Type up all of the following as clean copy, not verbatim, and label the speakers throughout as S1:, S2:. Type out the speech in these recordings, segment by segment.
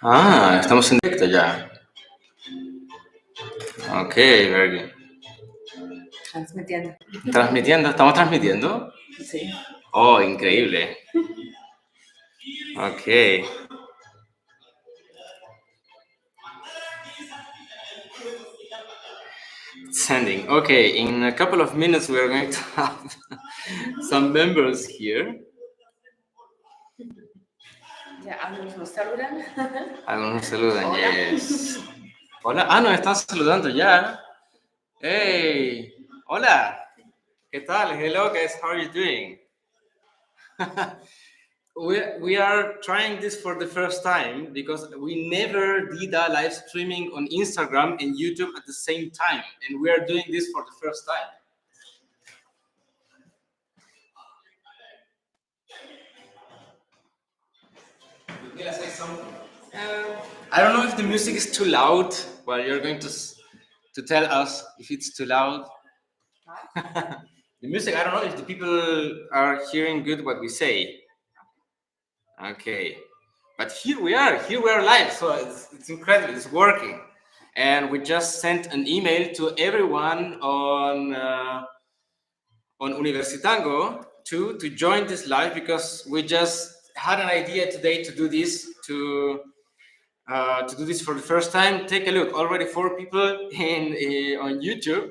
S1: Ah, estamos en directo ya. Ok, very good.
S2: Transmitiendo.
S1: ¿Transmitiendo? ¿Estamos transmitiendo?
S2: Sí.
S1: Oh, increíble. Ok. Sending. Okay, in a couple of minutes we are going to have some members here.
S2: Ya, algunos nos saludan.
S1: Algunos nos saludan,
S2: Hola.
S1: yes. Hola, nos están saludando ya. Hey, hola. ¿Qué tal? Hello guys, how are you doing? We are trying this for the first time because we never did a live streaming on Instagram and YouTube at the same time, and we are doing this for the first time. Mila, say something. I don't know if the music is too loud. Well, you're going to tell us if it's too loud. The music, I don't know if the people are hearing good what we say. Okay, but here we are live, so it's incredible, it's working. And we just sent an email to everyone on UniversiTango to join this live, because we just had an idea today to do this, to do this for the first time. Take a look, already 4 people on YouTube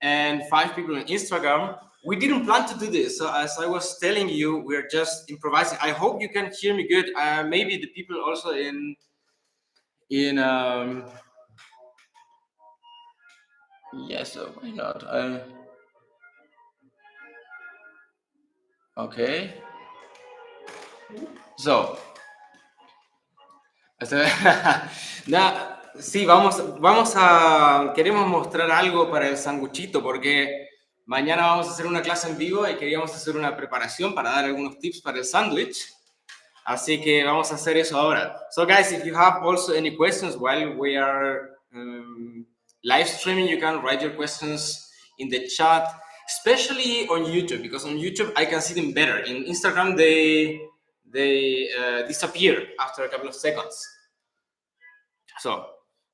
S1: and 5 people on Instagram. We didn't plan to do this, so as I was telling you, we're just improvising. I hope you can hear me good. Maybe the people also in yes, why not? Okay. So, sí, queremos mostrar algo para el sanguchito, porque mañana vamos a hacer una clase en vivo y queríamos hacer una preparación para dar algunos tips para el sándwich. Así que vamos a hacer eso ahora. So guys, if you have also any questions while we are live streaming, you can write your questions in the chat, especially on YouTube, because on YouTube I can see them better. In Instagram, they disappear after a couple of seconds. So,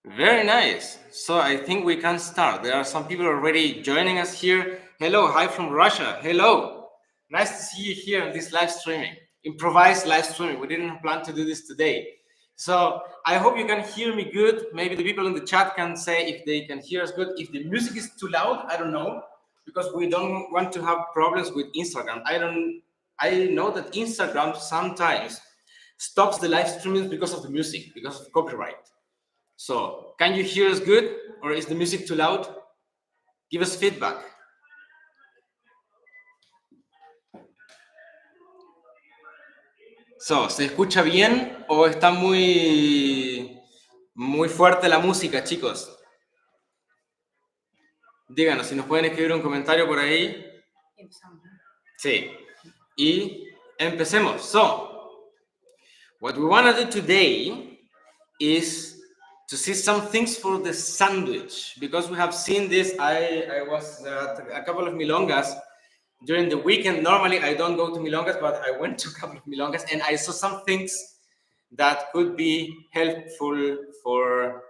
S1: very nice. So I think we can start. There are some people already joining us here. Hello, hi from Russia. Hello. Nice to see you here on this live streaming. Improvised live streaming. We didn't plan to do this today. So I hope you can hear me good. Maybe the people in the chat can say if they can hear us good. If the music is too loud, I don't know, because we don't want to have problems with Instagram. I know that Instagram sometimes stops the live streaming because of the music, because of copyright. So, can you hear us good, or is the music too loud? Give us feedback. So, ¿se escucha bien o está muy fuerte la música, chicos? Díganos si nos pueden escribir un comentario por ahí. Sí. Y empecemos. So, what we want to do today is to see some things for the sandwich, because we have seen this. I was at a couple of milongas during the weekend. Normally I don't go to milongas, but I went to a couple of milongas and I saw some things that could be helpful for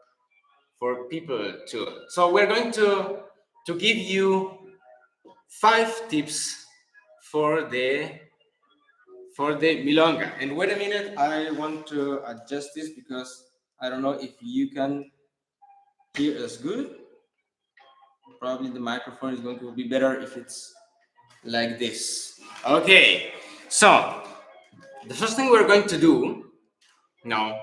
S1: people too. So we're going to give you 5 tips for the milonga. And wait a minute, I want to adjust this because I don't know if you can hear us good. Probably the microphone is going to be better if it's like this. Okay, so the first thing we're going to do now,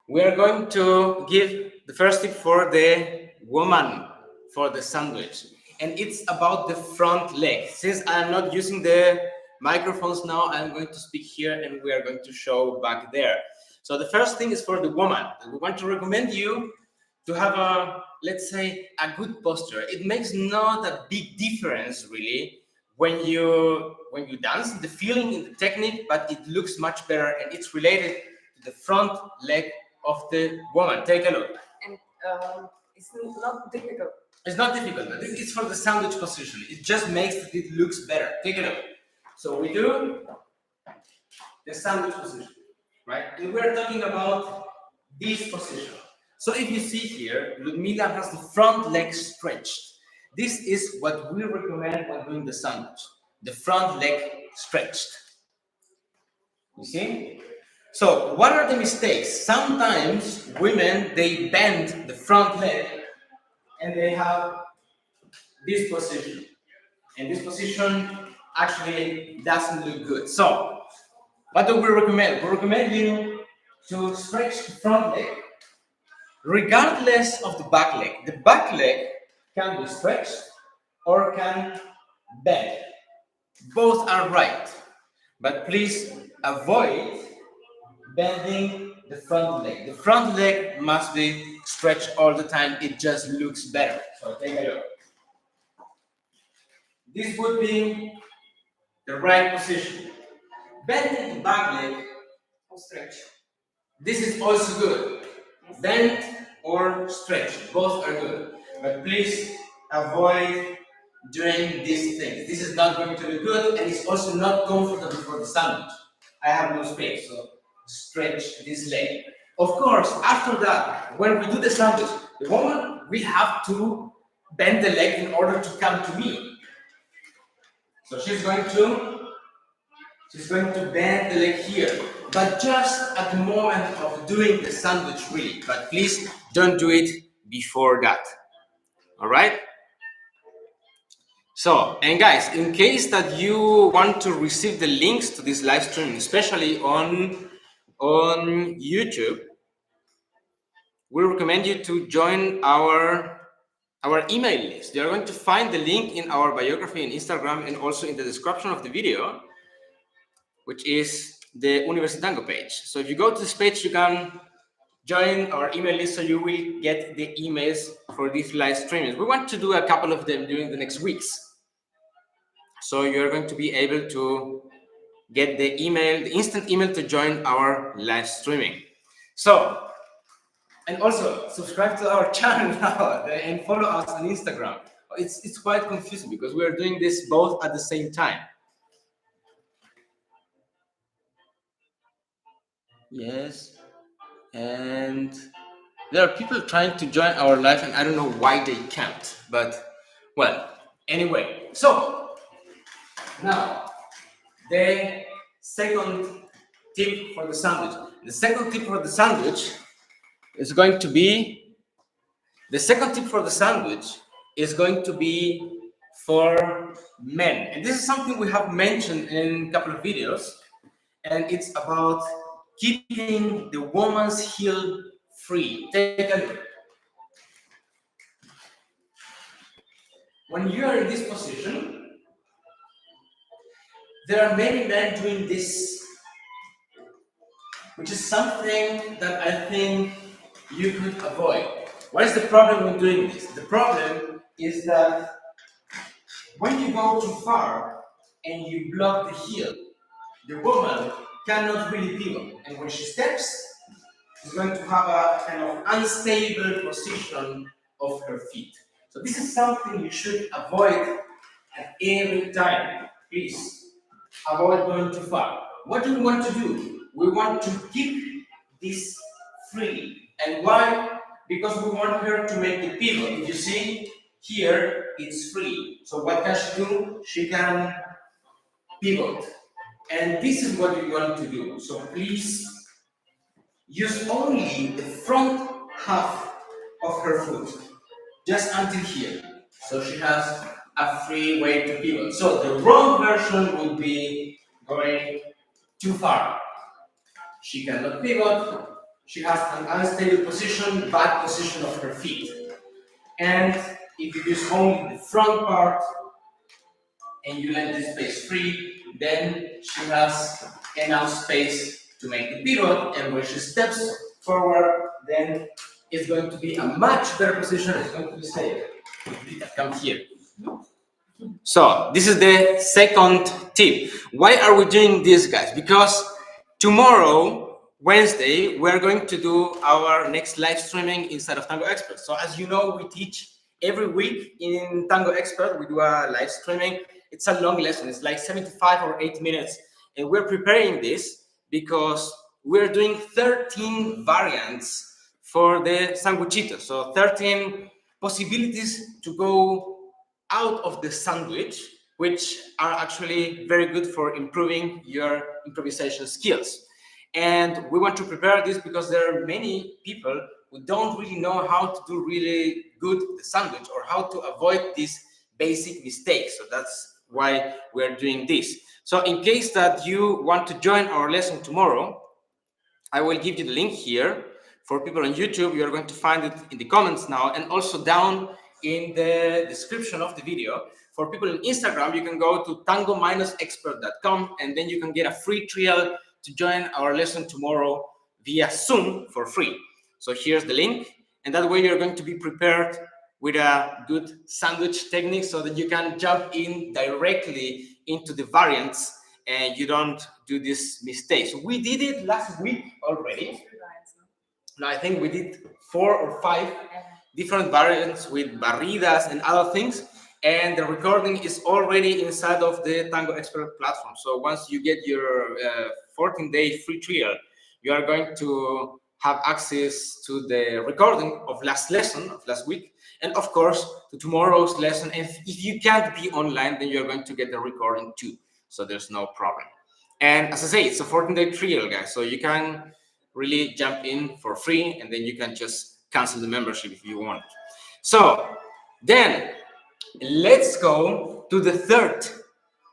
S1: we are going to give the first tip for the woman for the sandwich, and it's about the front leg. Since I'm not using the microphones now, I'm going to speak here and we are going to show back there. So the first thing is for the woman. We want to recommend you to have a, let's say, a good posture. It makes not a big difference really when you dance, the feeling in the technique, but it looks much better and it's related to the front leg of the woman. Take a look.
S2: And it's not difficult.
S1: It's not difficult. It's for the sandwich position. It just makes it looks better. Take a look. So we do the sandwich position, right? And we're talking about this position. So if you see here, Ludmila has the front leg stretched. This is what we recommend when doing the sandwich. The front leg stretched. You see? So what are the mistakes? Sometimes women, they bend the front leg and they have this position. And this position actually doesn't look good. So what do we recommend? We recommend you to stretch the front leg regardless of the back leg. The back leg can be stretched or can bend. Both are right. But please avoid bending the front leg. The front leg must be stretched all the time. It just looks better. So take a look. This would be the right position. Bending the back leg
S2: Or stretch.
S1: This is also good. Bend or stretch, both are good. But please avoid doing these things. This is not going to be good and it's also not comfortable for the sandwich. I have no space, so stretch this leg. Of course, after that, when we do the sandwich, the woman will have to bend the leg in order to come to me. So she's going to bend the leg here, but just at the moment of doing the sandwich, really. But please don't do it before that. All right? So, and guys, in case that you want to receive the links to this live stream, especially on YouTube, we recommend you to join our email list. You are going to find the link in our biography in Instagram and also in the description of the video, which is the UniversiTango page. So if you go to this page, you can join our email list so you will get the emails for these live streamings. We want to do a couple of them during the next weeks. So you're going to be able to get the email, the instant email to join our live streaming. So, and also subscribe to our channel now and follow us on Instagram. It's quite confusing because we are doing this both at the same time. Yes, and there are people trying to join our live and I don't know why they can't, but well, anyway. So now the second tip for the sandwich. The second tip for the sandwich is going to be for men. And this is something we have mentioned in a couple of videos, and it's about keeping the woman's heel free. Take a look. When you are in this position, there are many men doing this, which is something that I think you could avoid. What is the problem with doing this? The problem is that when you go too far and you block the heel, the woman cannot really pivot. And when she steps, she's going to have a kind of unstable position of her feet. So this is something you should avoid at every time. Please avoid going too far. What do we want to do? We want to keep this free. And why? Because we want her to make the pivot. If you see here, it's free. So what can she do? She can pivot. And this is what we want to do. So please use only the front half of her foot, just until here. So she has a free way to pivot. So the wrong version would be going too far. She cannot pivot. She has an unstable position, bad position of her feet. And if you use only the front part and you let this space free, then she has enough space to make the pivot, and when she steps forward, then it's going to be a much better position. It's going to be safe. Come here. So this is the second tip. Why are we doing this, guys? Because tomorrow, Wednesday, we're going to do our next live streaming inside of Tango Expert. So as you know, we teach every week in Tango Expert. We do a live streaming. It's a long lesson. It's like 75 or 80 minutes. And we're preparing this because we're doing 13 variants for the Sanguchito. So 13 possibilities to go out of the sandwich, which are actually very good for improving your improvisation skills. And we want to prepare this because there are many people who don't really know how to do really good the sandwich or how to avoid these basic mistakes. So that's why we're doing this. So in case that you want to join our lesson tomorrow, I will give you the link here. For people on YouTube, you are going to find it in the comments now and also down in the description of the video. For people on Instagram, you can go to tango-expert.com and then you can get a free trial to join our lesson tomorrow via Zoom for free. So here's the link, and that way you're going to be prepared with a good sandwich technique so that you can jump in directly into the variants and you don't do this mistake. So we did it last week already. No, I think we did 4 or 5 different variants with barridas and other things, and the recording is already inside of the Tango Expert platform. So once you get your 14-day free trial, you are going to have access to the recording of last lesson of last week, and of course to tomorrow's lesson. And if you can't be online, then you're going to get the recording too. So there's no problem. And as I say, it's a 14-day trial, guys. So you can really jump in for free, and then you can just cancel the membership if you want. So then let's go to the third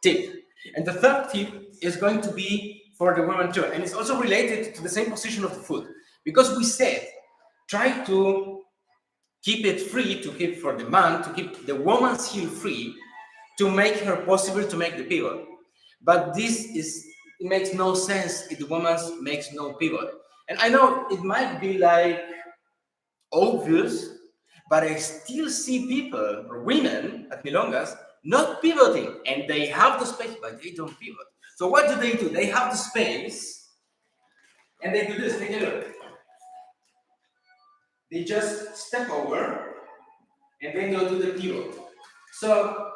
S1: tip. And the third tip is going to be for the women too. And it's also related to the same position of the foot. Because we said, try to keep it free, to keep for the man, to keep the woman's heel free, to make her possible to make the pivot. But it makes no sense if the woman's makes no pivot. And I know it might be like obvious, but I still see people, or women at milongas, not pivoting, and they have the space, but they don't pivot. So what do? They have the space, and they do this. Take a look. They just step over, and then they'll do the pivot. So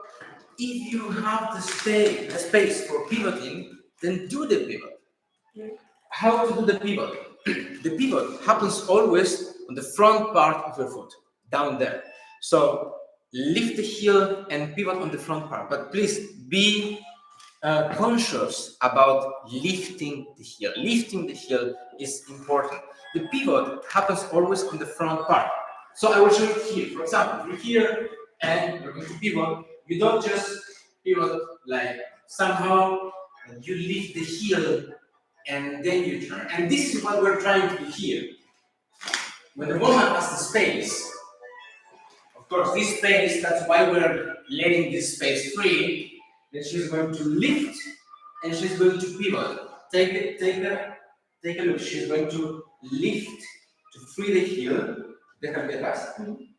S1: if you have the space for pivoting, then do the pivot. How to do the pivot? The pivot happens always on the front part of your foot, down there. So lift the heel and pivot on the front part, but please be conscious about lifting the heel. Lifting the heel is important. The pivot happens always on the front part. So I will show you here. For example, you're here and you're going to pivot. You don't just pivot like somehow, you lift the heel and then you turn. And this is what we're trying to do here. When the woman has the space, of course, this space, that's why we're letting this space free, then she's going to lift and she's going to pivot. Take a look. She's going to lift to free the heel.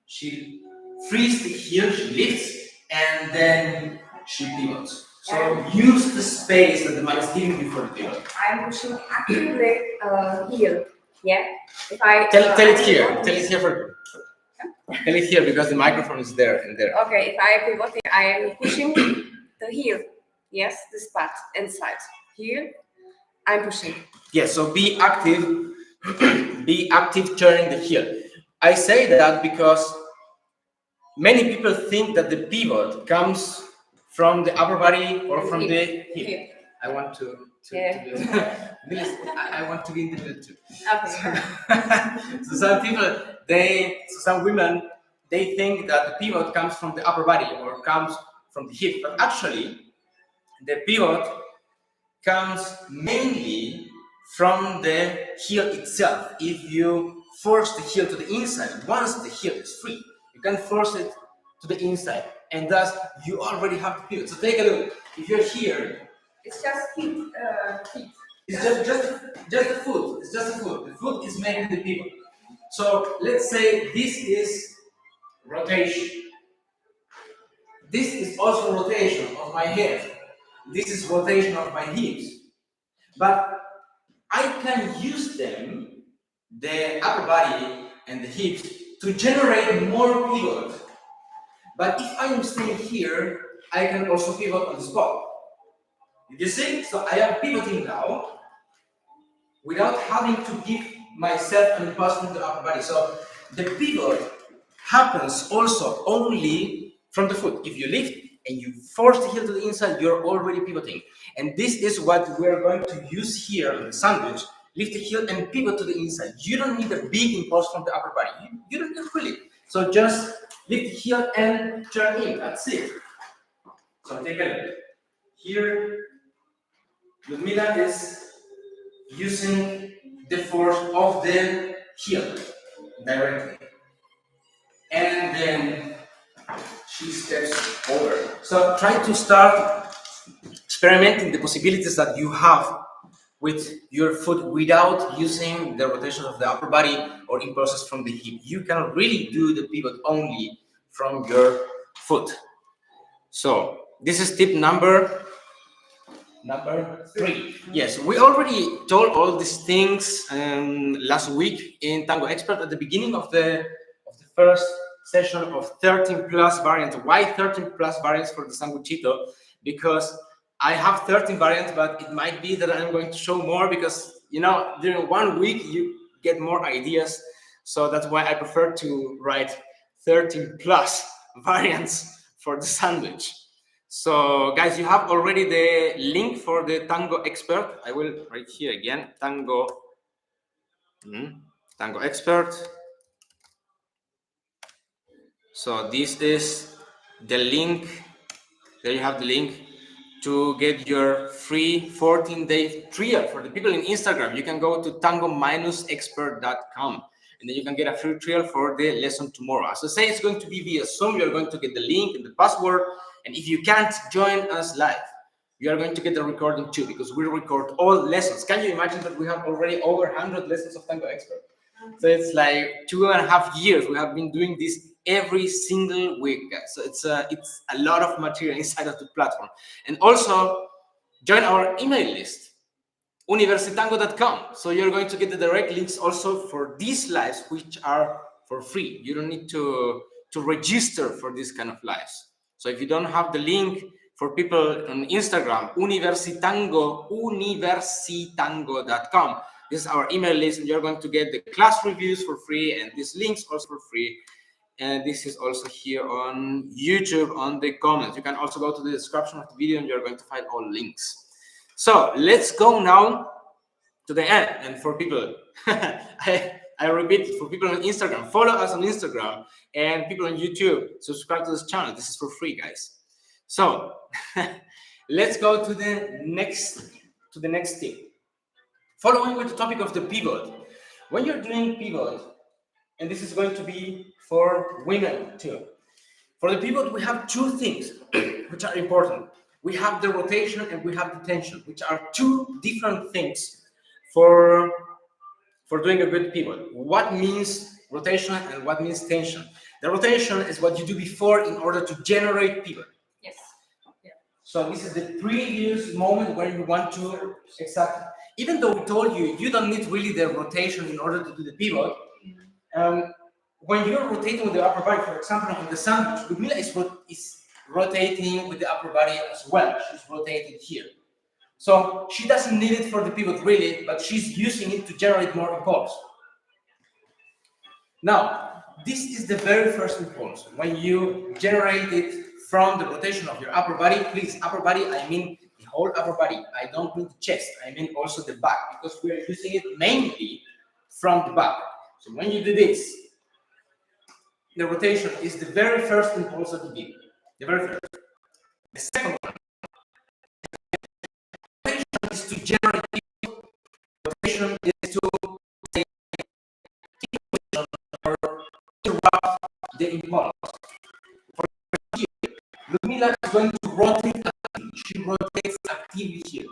S1: She frees the heel, she lifts, and then she pivots. So use the space that the man is giving you for the pivot.
S2: I'm pushing actively heel. Yeah. If I
S1: tell it here. Tell it here for. Tell it here because the microphone is there and there.
S2: Okay. If I pivot, I am pushing the heel. Yes, this part inside. Here, I'm pushing.
S1: Yes. So be active. Be active turning the heel. I say that because many people think that the pivot comes from the upper body or from the hip. I want to I want to be in the middle too.
S2: Okay.
S1: So some women, they think that the pivot comes from the upper body or comes from the hip, but actually the pivot comes mainly from the heel itself. If you force the heel to the inside, once the heel is free, you can force it to the inside, and thus you already have the pivot. So take a look. If you're here,
S2: it's just feet.
S1: It's just the foot. It's just the foot. The foot is making the pivot. So let's say this is rotation. This is also rotation of my head. This is rotation of my hips. But I can use them, the upper body and the hips, to generate more pivot. But if I am staying here, I can also pivot on the spot. Did you see? So I am pivoting now. without having to give myself an impulse from the upper body. So the pivot happens also only from the foot. If you lift and you force the heel to the inside, you're already pivoting. And this is what we're going to use here in the sandwich. Lift the heel and pivot to the inside. You don't need a big impulse from the upper body. You don't need really. So just lift the heel and turn in. That's it. So take a look. Here, Ludmila is using the force of the heel directly. And then she steps over. So try to start experimenting the possibilities that you have with your foot without using the rotation of the upper body or impulses from the hip. You can really do the pivot only from your foot. So this is tip number 3. Yes, we already told all these things last week in Tango Expert at the beginning of the first session of 13 plus variants. Why 13 plus variants for the Sanguchito? Because I have 13 variants, but it might be that I'm going to show more because, you know, during 1 week you get more ideas. So that's why I prefer to write 13 plus variants for the sandwich. So guys, you have already the link for the Tango Expert. I will write here again, Tango Expert. So this is the link. There you have the link to get your free 14-day trial. For the people in Instagram, you can go to tango-expert.com and then you can get a free trial for the lesson tomorrow. So say it's going to be via Zoom, you're going to get the link and the password. And if you can't join us live, you are going to get the recording too, because we record all lessons. Can you imagine that we have already over 100 lessons of Tango Expert? So it's like 2.5 years we have been doing this every single week, guys. So it's a lot of material inside of the platform. And also join our email list, UniversiTango.com. So you're going to get the direct links also for these lives, which are for free. You don't need to register for this kind of lives. So if you don't have the link for people on Instagram, UniversiTango.com. This is our email list, and you're going to get the class reviews for free, and these links also for free. And this is also here on YouTube on the comments. You can also go to the description of the video, and you're going to find all links. So let's go now to the end. And for people, I repeat, for people on Instagram, follow us on Instagram, and people on YouTube, subscribe to this channel. This is for free, guys. So let's go to the next tip. Following with the topic of the pivot. When you're doing pivot, and this is going to be for women too. For the pivot, we have two things which are important. We have the rotation and we have the tension, which are two different things for doing a good pivot. What means rotation and what means tension? The rotation is what you do before in order to generate pivot.
S2: Yes. Yeah.
S1: So this is the previous moment where you want to, exactly. Even though we told you, you don't need really the rotation in order to do the pivot. When you're rotating with the upper body, for example, on the sandwich, Ludmila is rotating with the upper body as well. She's rotating here. So she doesn't need it for the pivot really, but she's using it to generate more impulse. Now, this is the very first impulse. When you generate it from the rotation of your upper body, please, upper body, I mean the whole upper body. I don't mean the chest, I mean also the back, because we are using it mainly from the back. So when you do this, the rotation is the very first impulse that you give. The very first. The second one, rotation is to generate pivot. Rotation is to take or interrupt the impulse. For here, Ludmila is going to rotate actively. She rotates actively here.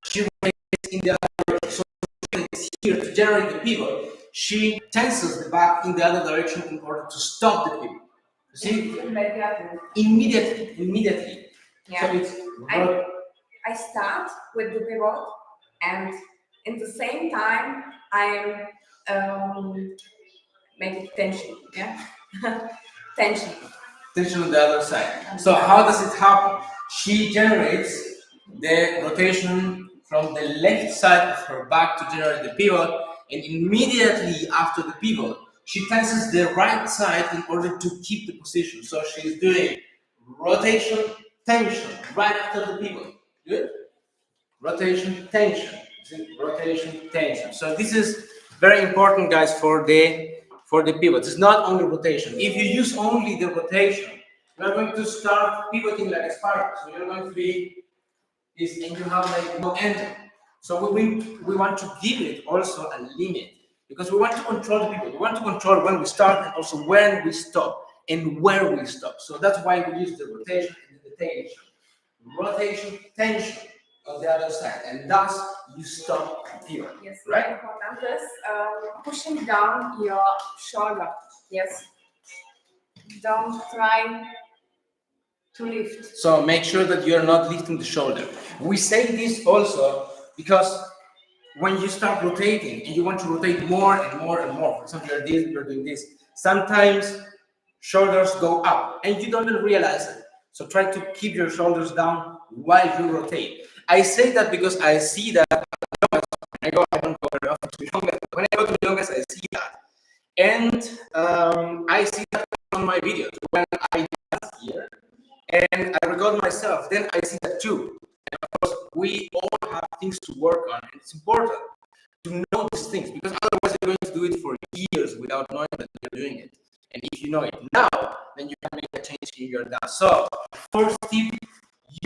S1: She rotates in the other direction. So it's here to generate the pivot. She tenses the back in the other direction in order to stop the pivot. You see? Immediately.
S2: Yeah.
S1: So it's
S2: I start with the pivot, and in the same time I am making tension. Yeah. Tension
S1: on the other side. So how does it happen? She generates the rotation from the left side of her back to generate the pivot, and immediately after the pivot, she tenses the right side in order to keep the position. So she's doing rotation, tension, right after the pivot. Good? Rotation, tension, rotation, tension. So this is very important, guys, for the pivots. It's not only rotation. If you use only the rotation, you're going to start pivoting like a spark. So you're going to be this, and you have like no end. So we want to give it also a limit because we want to control the pivot. We want to control when we start and also when we stop and where we stop. So that's why we use the rotation and the tension. Rotation, tension on the other side, and thus you stop here.
S2: Yes,
S1: right?
S2: very important is pushing down your shoulder. Yes. Don't try to lift.
S1: So make sure that you're not lifting the shoulder. We say this also because when you start rotating and you want to rotate more and more and more, for example, you're doing this, sometimes shoulders go up and you don't even realize it. So try to keep your shoulders down while you rotate. I say that because I see that when I don't go very often to yogas. When I go to yogas, I see that. And I see that on my videos when I dance here and I record myself, then I see that too. And of course, we all have things to work on, and it's important to know these things because otherwise you're going to do it for years without knowing that you're doing it. And if you know it now, then you can make a change in your dance. So, first tip,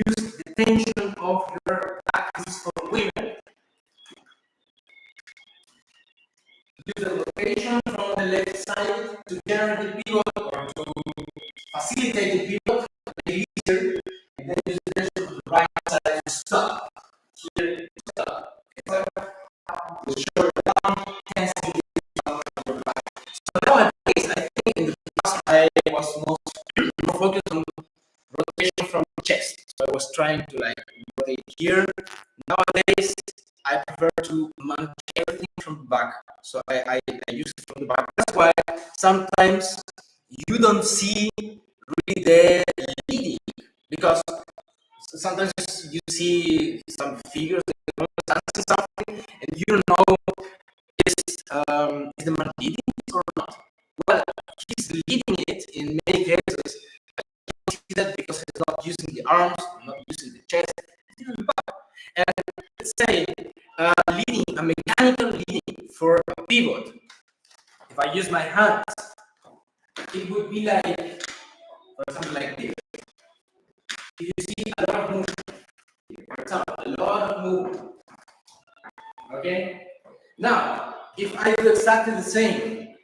S1: use the tension of your back. This is for women. Use the rotation from the left side to generate the pivot or to facilitate the pivot, make it easier, and then use the tension from the right side to stop. Here, to stop. The shoulder down, tensing your back. So nowadays, I think in the past I was more focused on rotation from the chest. So I was trying to like rotate here. Nowadays, I prefer to manage everything from the back. So I use it from the back. That's why sometimes you don't see really the leading because sometimes you see some figures something and you don't know is the man leading it or not. Well, he's leading it in many cases. You see that because he's not using the arms, not using the chest, he's using the back. And let's say leading a mechanical leading for a pivot. If I use my hands, it would be like, for example, like this. If you see a lot of movement, for example, a lot of movement. Okay? Now, if I do exactly the same,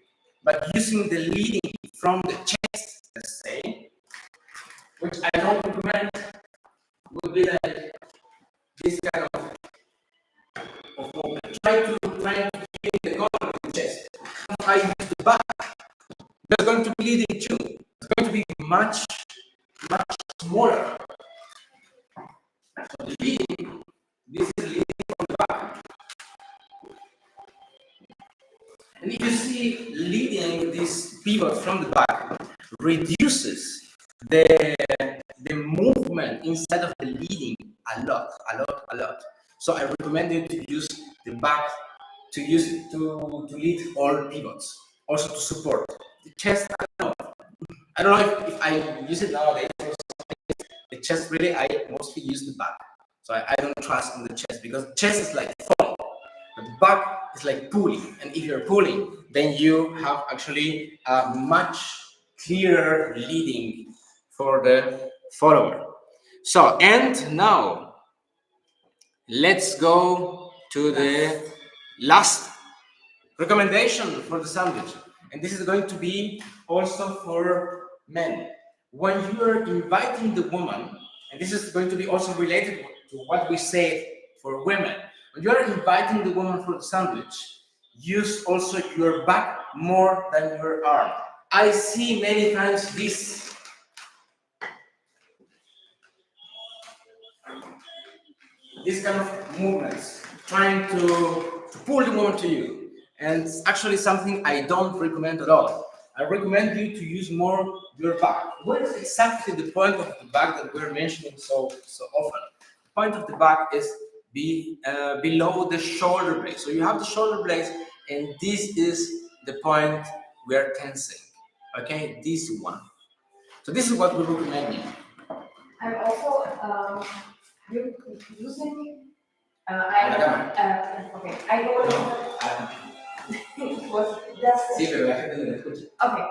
S1: but using the leading from the chest, let's say, which I don't recommend, would be like this kind of movement. Try to keep the control of the chest. If I use the back, there's going to be leading too. It's going to be much smaller. So the leading, this is leading from the back. And if you see leading this pivot from the back reduces the movement inside of the leading a lot. So I recommend you to use the back to use it to lead all pivots, also to support the chest. I don't know if I use it nowadays. The chest really, I mostly use the back. So I don't trust in the chest because chest is like foam, but the back is like pulling. And if you're pulling, then you have actually a much clearer leading for the follower. So, and now let's go to the last recommendation for the sandwich. And this is going to be also for men. When you are inviting the woman, and this is going to be also related to what we said for women, when you are inviting the woman for the sandwich, use also your back more than your arm. I see many times this kind of movements, trying to pull the woman to you. And it's actually something I don't recommend at all. I recommend you to use more your back. What is exactly the point of the back that we're mentioning so often? The point of the back is be below the shoulder blade. So you have the shoulder blades, and this is the point we are tensing. Okay, this one. So this is what we recommend you.
S2: I'm also using. Okay, I go. It was just.
S1: Sí, pero la gente no me escucha.
S2: Okay,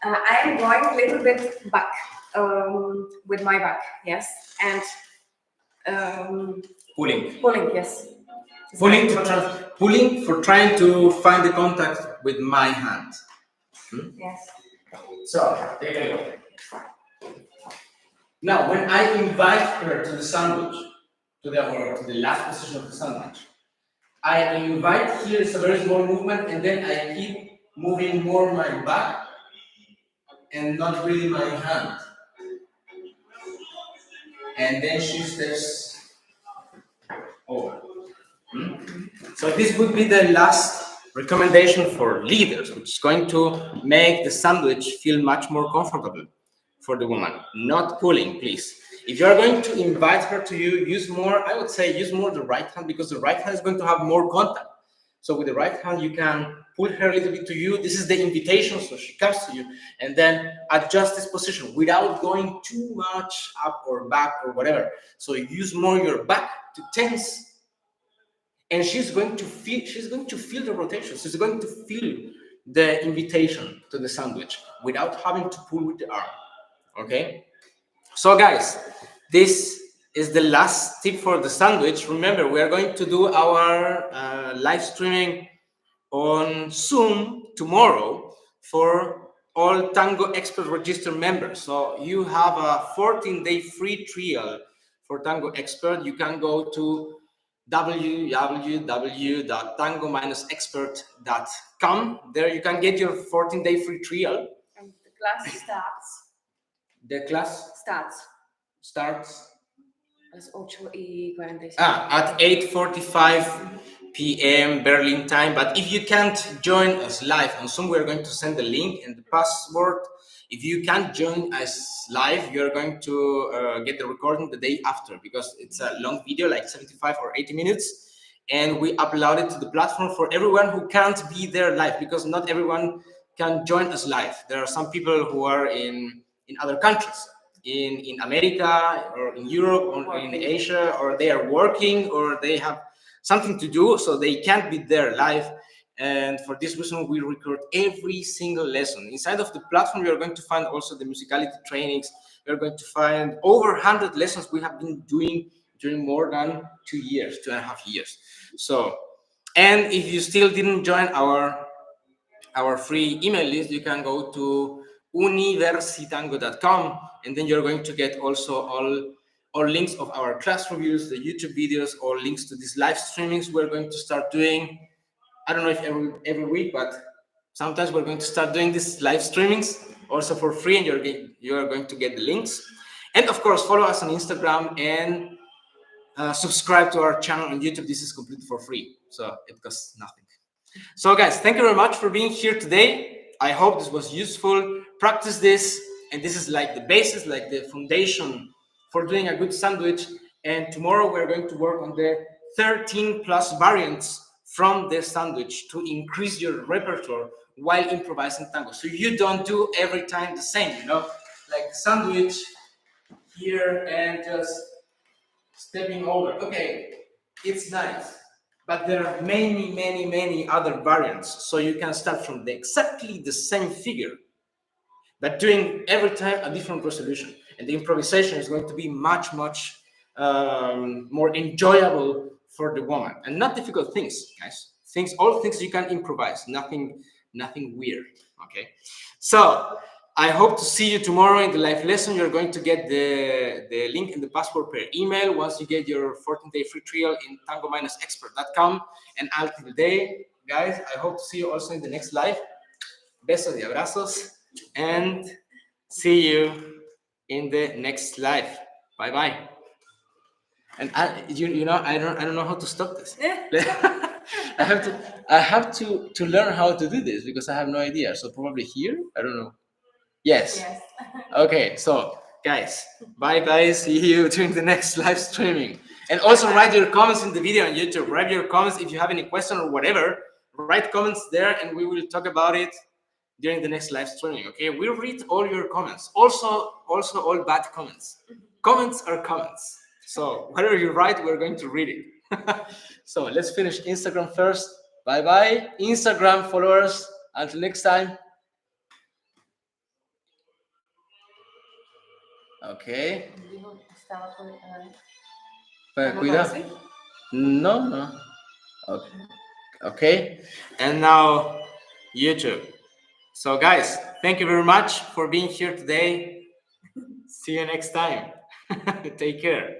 S2: I am going a little bit back with my back, yes, and
S1: Pulling.
S2: pulling, yes.
S1: Pulling for trying to find the contact with my hand.
S2: Yes.
S1: So, take a look. Now, when I invite her to the sandwich, to the last position of the sandwich, I invite here, it's a very small movement, and then I keep moving more my back and not really my hand. And then she steps over. So this would be the last recommendation for leaders, which is going to make the sandwich feel much more comfortable for the woman. Not pulling, please. If you are going to invite her to you, use more, I would say use more the right hand, because the right hand is going to have more contact. So with the right hand, you can pull her a little bit to you. This is the invitation, so she comes to you, and then adjust this position without going too much up or back or whatever. So use more your back to tense, and she's going to feel the rotation. She's going to feel the invitation to the sandwich without having to pull with the arm. Okay? So guys, this is the last tip for the sandwich. Remember, we are going to do our live streaming on Zoom tomorrow for all Tango Expert Register members. So you have a 14-day free trial for Tango Expert. You can go to www.tango-expert.com. There you can get your 14-day free trial.
S2: And the class starts.
S1: The class starts
S2: Las 8:45.
S1: at 8:45 p.m. Berlin time. But if you can't join us live on Zoom, we're going to send the link and the password. If you can't join us live, you're going to get the recording the day after, because it's a long video, like 75 or 80 minutes. And we upload it to the platform for everyone who can't be there live, because not everyone can join us live. There are some people who are in other countries, in America or in Europe or in Asia, or they are working or they have something to do, so they can't be there live. And for this reason, we record every single lesson. Inside of the platform, you are going to find also the musicality trainings. You're going to find over 100 lessons we have been doing during more than 2.5 years. So, and if you still didn't join our free email list, you can go to UniversiTango.com, and then you're going to get also all links of our class reviews, the YouTube videos, or links to these live streamings we're going to start doing. I don't know if every week, but sometimes we're going to start doing these live streamings also for free, and you're going to get the links. And of course, follow us on Instagram and subscribe to our channel on YouTube. This is completely for free, so it costs nothing. So guys, thank you very much for being here today. I hope this was useful. Practice this, and this is like the basis, like the foundation for doing a good sandwich. And tomorrow we're going to work on the 13 plus variants from the sandwich to increase your repertoire while improvising tango. So you don't do every time the same, like the sandwich here and just stepping over. Okay, it's nice, but there are many, many, many other variants. So you can start from exactly the same figure, but doing every time a different resolution. And the improvisation is going to be much, much more enjoyable for the woman. And not difficult things, guys. All things you can improvise, nothing weird, okay? So I hope to see you tomorrow in the live lesson. You're going to get the link and the password per email once you get your 14-day free trial in tango-expert.com. And until day, guys, I hope to see you also in the next live. Besos y abrazos, and see you in the next live. Bye bye. And I don't know how to stop this. I have to learn how to do this, because I have no idea. So probably here, I don't know. Yes. Okay, so guys, bye bye. See you during the next live streaming. And also write your comments in the video on YouTube. Write your comments if you have any question or whatever. Write comments there, and we will talk about it during the next live streaming. Okay, we'll read all your comments. Also all bad comments. Comments are comments. So whatever you write, we're going to read it. So let's finish Instagram first. Bye bye, Instagram followers. Until next time. Okay. Cuida. No, no. Okay. Okay. And now YouTube. So guys, thank you very much for being here today. See you next time. Take care.